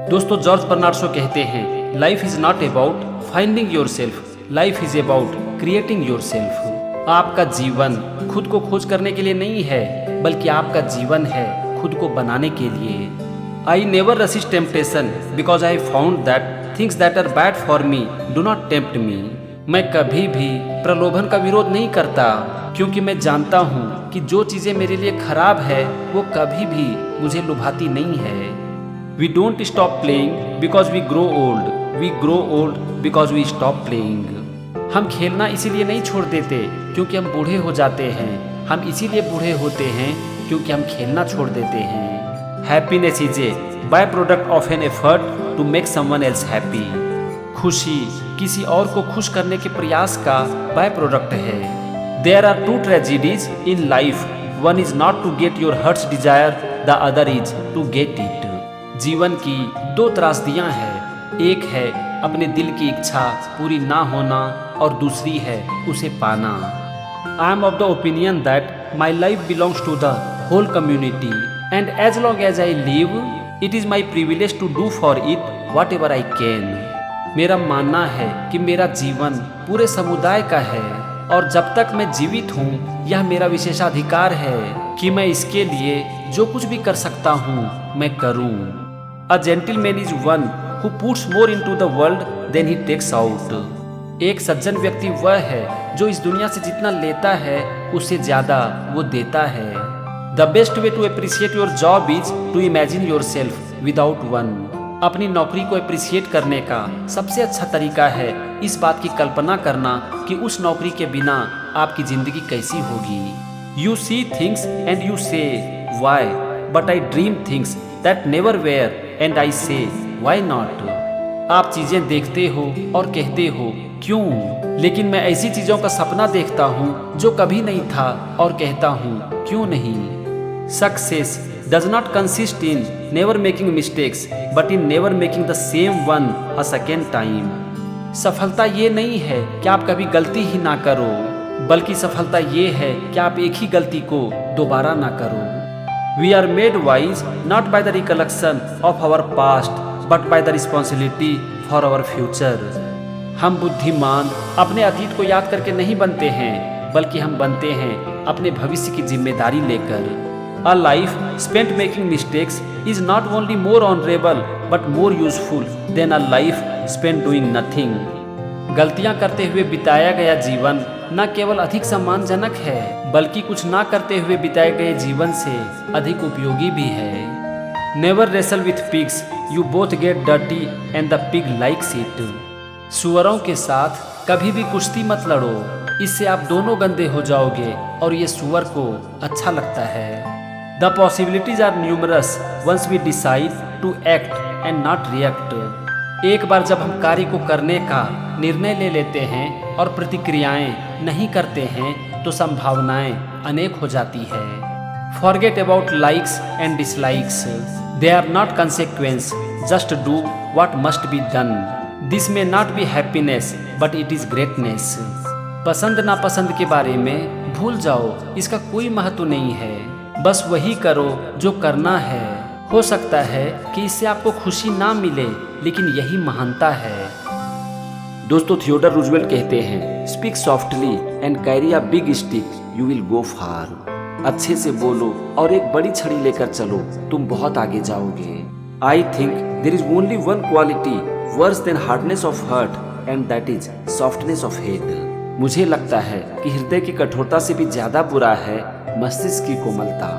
दोस्तों, George Bernard Shaw कहते हैं, life is not about finding your self, life is about creating your self. आपका जीवन खुद को खोज करने के लिए नहीं है, बल्कि आपका जीवन है खुद को बनाने के लिए। I never resist temptation because I found that things that are bad for me do not tempt me. मैं कभी भी प्रलोभन का विरोध नहीं करता, क्योंकि मैं जानता हूँ कि जो चीज़ें मेरे लिए खराब है वो कभी भी मुझे लुभाती नहीं है। We don't stop playing because we grow old because we stop playing। हम खेलना इसीलिए नहीं छोड़ देते क्योंकि हम बूढ़े हो जाते हैं, हम इसीलिए बूढ़े होते हैं क्योंकि हम खेलना छोड़ देते हैं। Happiness is a byproduct of an effort to make someone else happy. खुशी किसी और को खुश करने के प्रयास का बाय प्रोडक्ट है। There are two tragedies in life, one is not to get your heart's desire, the other is to get it. जीवन की दो त्रासदियां हैं, एक है अपने दिल की इच्छा पूरी ना होना और दूसरी है उसे पाना। I am of the opinion that my life belongs to the whole community and as long as I live it is my privilege to do for it whatever I can. मेरा मानना है कि मेरा जीवन पूरे समुदाय का है और जब तक मैं जीवित हूँ यह मेरा विशेषाधिकार है कि मैं इसके लिए जो कुछ भी कर सकता हूँ मैं करूँ। A gentleman is one who puts more into the world than he takes out। एक सज्जन व्यक्ति वह है जो इस दुनिया से जितना लेता है उससे ज्यादा वो देता है। The best way to appreciate your job is to imagine yourself without one। अपनी नौकरी को अप्रिशिएट करने का सबसे अच्छा तरीका है इस बात की कल्पना करना कि उस नौकरी के बिना आपकी जिंदगी कैसी होगी। You see things and you say why, but I dream things that never were and I say why not। आप चीजें देखते हो और कहते हो क्यों, लेकिन मैं ऐसी चीजों का सपना देखता हूँ जो कभी नहीं था और कहता हूँ क्यों नहीं। Success does not consist in never making mistakes but in never making the same one a second time। सफलता ये नहीं है कि आप कभी गलती ही ना करो, बल्कि सफलता ये है कि आप एक ही गलती को दोबारा ना करो। We are made wise not by the recollection of our past but by the responsibility for our future। हम बुद्धिमान अपने अतीत को याद करके नहीं बनते हैं, बल्कि हम बनते हैं अपने भविष्य की जिम्मेदारी लेकर। A life spent making mistakes is not only more honorable but more useful than a life spent doing nothing। गलतियां करते हुए बिताया गया जीवन न केवल अधिक सम्मानजनक है, बल्कि कुछ ना करते हुए बिताए गए जीवन से अधिक उपयोगी भी है। Never wrestle with pigs, you both get dirty and the pig likes it. सुअरों के साथ कभी भी कुश्ती मत लड़ो, इससे आप दोनों गंदे हो जाओगे और ये सुअर को अच्छा लगता है। The possibilities are numerous once we decide to act and not react. एक बार जब हम कार्य को करने का निर्णय ले लेते हैं और प्रतिक्रियाएं नहीं करते हैं तो संभावनाएं अनेक हो जाती है। Forget about likes and dislikes, they are not consequence, just do what must be done. This may not be happiness but it is greatness. पसंद नापसंद के बारे में भूल जाओ, इसका कोई महत्व नहीं है, बस वही करो जो करना है। हो सकता है कि इससे आपको खुशी ना मिले, लेकिन यही महानता है। दोस्तों, थियोडर रूजवेल्ट कहते हैं, speak softly and carry a big stick, you will go far. अच्छे से बोलो और एक बड़ी छड़ी लेकर चलो, तुम बहुत आगे जाओगे। I think there is only one quality worse than hardness of heart and that is softness of head. मुझे लगता है कि हृदय की कठोरता से भी ज्यादा बुरा है मस्तिष्क की कोमलता।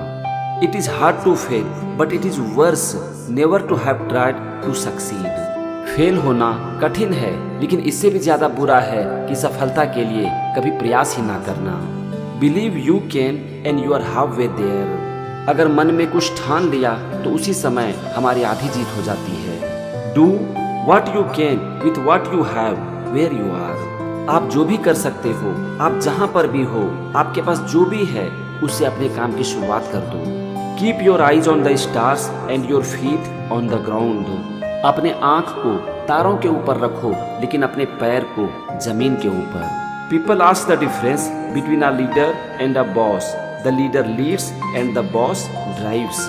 It is hard to fail but it is worse never to have tried to succeed. Fail होना कठिन है, लेकिन इससे भी ज्यादा बुरा है कि सफलता के लिए कभी प्रयास ही ना करना। Believe you can and you are half way there. अगर मन में कुछ ठान लिया तो उसी समय हमारी आधी जीत हो जाती है। Do what you can with what you have where you are. आप जो भी कर सकते हो, आप जहाँ पर भी हो, आपके पास जो भी है उससे अपने काम की शुरुआत कर दो। Keep your eyes on the stars and your feet on the ground. अपने आँख को तारों के ऊपर रखो, लेकिन अपने पैर को जमीन के ऊपर। People ask the difference between a leader and a boss. The leader Leeds and the boss drives.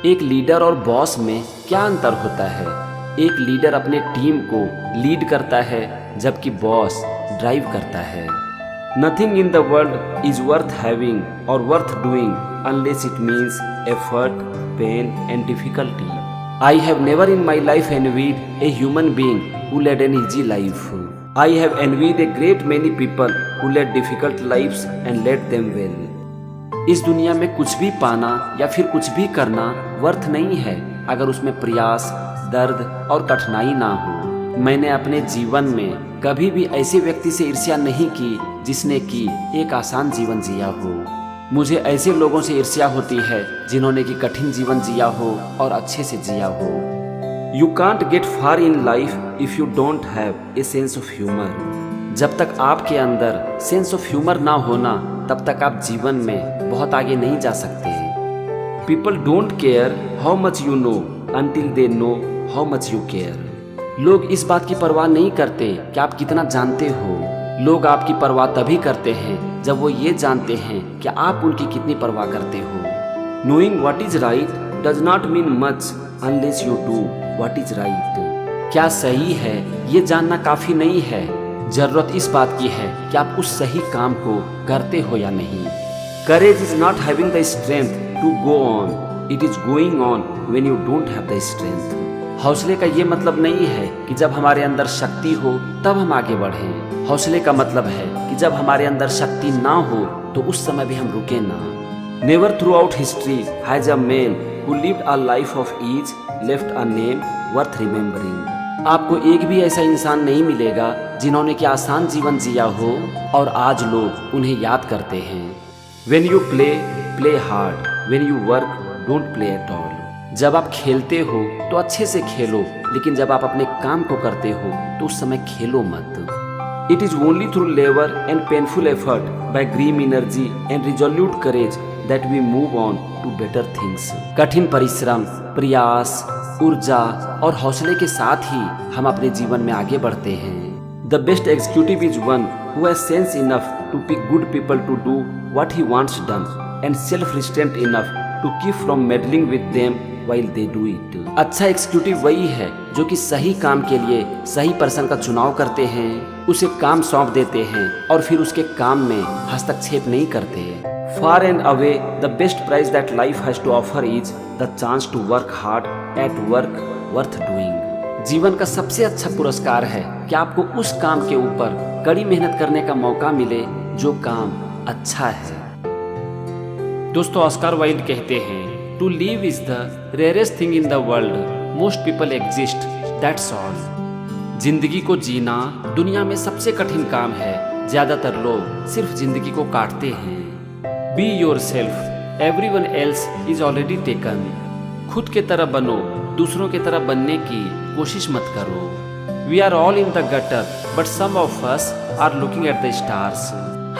एक लीडर और बॉस में क्या अंतर होता है? एक लीडर अपने टीम को लीड करता है जबकि बॉस ड्राइव करता है। Nothing in the world is worth having और worth doing unless it means effort, pain and difficulty. I have never in my life envied a human being who led an easy life. I have envied a great many people who led difficult lives and led them well. इस दुनिया में कुछ भी पाना या फिर कुछ भी करना वर्थ नहीं है अगर उसमें प्रयास, दर्द और कठिनाई ना हो। मैंने अपने जीवन में कभी भी ऐसे व्यक्ति से ईर्ष्या नहीं की जिसने की एक आसान जीवन जिया हो। मुझे ऐसे लोगों से ईर्ष्या होती है जिन्होंने की कठिन जीवन जिया हो और अच्छे से जिया हो। You can't get far in life if you don't have a sense of humour. जब तक आपके अंदर सेंस ऑफ ह्यूमर ना होना तब तक आप जीवन में बहुत आगे नहीं जा सकते। People don't care how much you know until they know how much you care. लोग इस बात की परवाह नहीं करते कि आप कितना जानते हो। लोग आपकी परवाह तभी करते हैं जब वो ये जानते हैं कि आप उनकी कितनी परवाह करते हो। Knowing what is right does not mean much unless you do what is right. क्या सही है ये जानना काफी नहीं है, जरूरत इस बात की है कि आप उस सही काम को करते हो या नहीं। Courage is not having the strength to go on, it is going on when you don't have the strength. हौसले का ये मतलब नहीं है कि जब हमारे अंदर शक्ति हो तब हम आगे बढ़ें। हौसले का मतलब है कि जब हमारे अंदर शक्ति ना हो तो उस समय भी हम रुके ना। Never throughout history has a man who lived a life of ease left a name worth remembering. आपको एक भी ऐसा इंसान नहीं मिलेगा जिन्होंने कि आसान जीवन जिया हो और आज लोग उन्हें याद करते हैं। When you play, play hard. When you work, don't play at all. जब आप खेलते हो तो अच्छे से खेलो, लेकिन जब आप अपने काम को करते हो तो उस समय खेलो मत। It is only through labor and painful effort, by grim energy and resolute courage that we move on to better things. कठिन परिश्रम, प्रयास, ऊर्जा और हौसले के साथ ही हम अपने जीवन में आगे बढ़ते हैं। The best executive is one who has sense enough to pick good people to do what he wants done and self-restraint enough to keep from meddling with them while they do it. अच्छा executive वही है जो कि सही काम के लिए सही पर्सन का चुनाव करते हैं, उसे काम सौंप देते हैं और फिर उसके काम में हस्तक्षेप नहीं करते। Far and away the best prize that life has to offer is the chance to work hard at work worth doing. जीवन का सबसे अच्छा पुरस्कार है कि आपको उस काम के ऊपर कड़ी मेहनत करने का मौका मिले जो काम अच्छा है। दोस्तों, ऑस्कार वाइल्ड कहते हैं, to live is the rarest thing in the world, most people exist, that's all. जिंदगी को जीना दुनिया में सबसे कठिन काम है, ज्यादातर लोग सिर्फ जिंदगी को काटते हैं। Be your self, everyone else is already taken. खुद के तरह बनो, दूसरों के तरह बनने की कोशिश मत करो। We are all in the gutter but some of us are looking at the stars.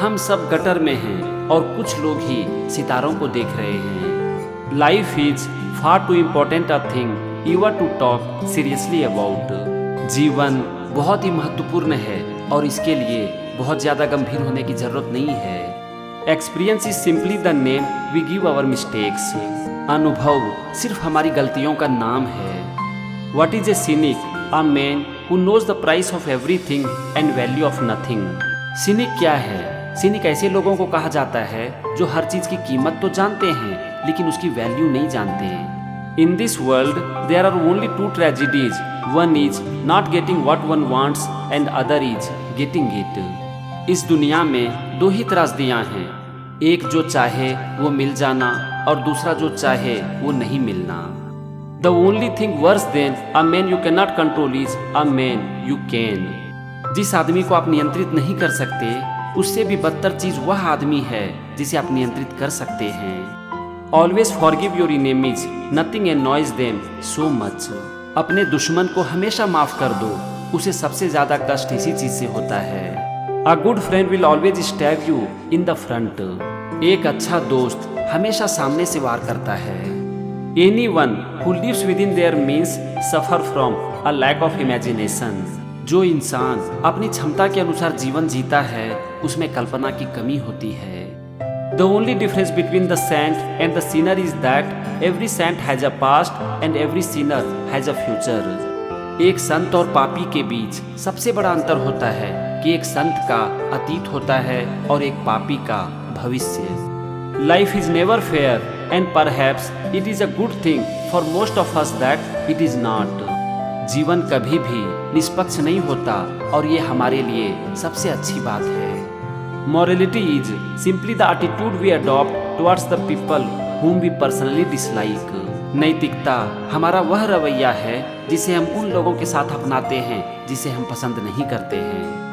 हम सब गटर में हैं और कुछ लोग ही सितारों को देख रहे हैं। Life is far too important a thing you are to talk seriously about. जीवन बहुत ही महत्वपूर्ण है और इसके लिए बहुत ज़्यादा गंभीर होने की जरूरत नहीं है। Experience is simply the name we give our mistakes. अनुभव सिर्फ हमारी गलतियों का नाम है। What is a cynic? A man who knows the price of everything and value of nothing. Cynic क्या है? सिनिक ऐसे लोगों को कहा जाता है जो हर चीज की कीमत तो जानते हैं लेकिन उसकी वैल्यू नहीं जानते। In this world there are only two tragedies, one is not getting what one wants and other is getting it. इस दुनिया में दो ही त्रासदियां हैं, एक जो चाहे वो मिल जाना और दूसरा जो चाहे वो नहीं मिलना। The only thing worse than a man you can not control is a man you can. जिस आदमी को आप नियंत्रित नहीं कर सकते उससे भी बदतर चीज वह आदमी है जिसे आप नियंत्रित कर सकते हैं। Always forgive your enemies, nothing annoys them so much. अपने दुश्मन को हमेशा माफ कर दो, उसे सबसे ज्यादा कष्ट इसी चीज से होता है। A good friend will always stab you in the front. एक अच्छा दोस्त हमेशा सामने से वार करता है। Anyone who lives within their means suffer from a lack of imagination. जो इंसान अपनी क्षमता के अनुसार जीवन जीता है उसमें कल्पना की कमी होती है। The only difference between the saint and the sinner is that every saint has a past and every sinner has a future. एक संत और पापी के बीच सबसे बड़ा अंतर होता है कि एक संत का अतीत होता है और एक पापी का भविष्य। Life is never fair and perhaps it is a good thing for most of us that it is not. जीवन कभी भी निष्पक्ष नहीं होता और ये हमारे लिए सबसे अच्छी बात है। Morality is simply the attitude we adopt towards the people whom we personally dislike. नैतिकता हमारा वह रवैया है जिसे हम उन लोगों के साथ अपनाते हैं जिसे हम पसंद नहीं करते हैं।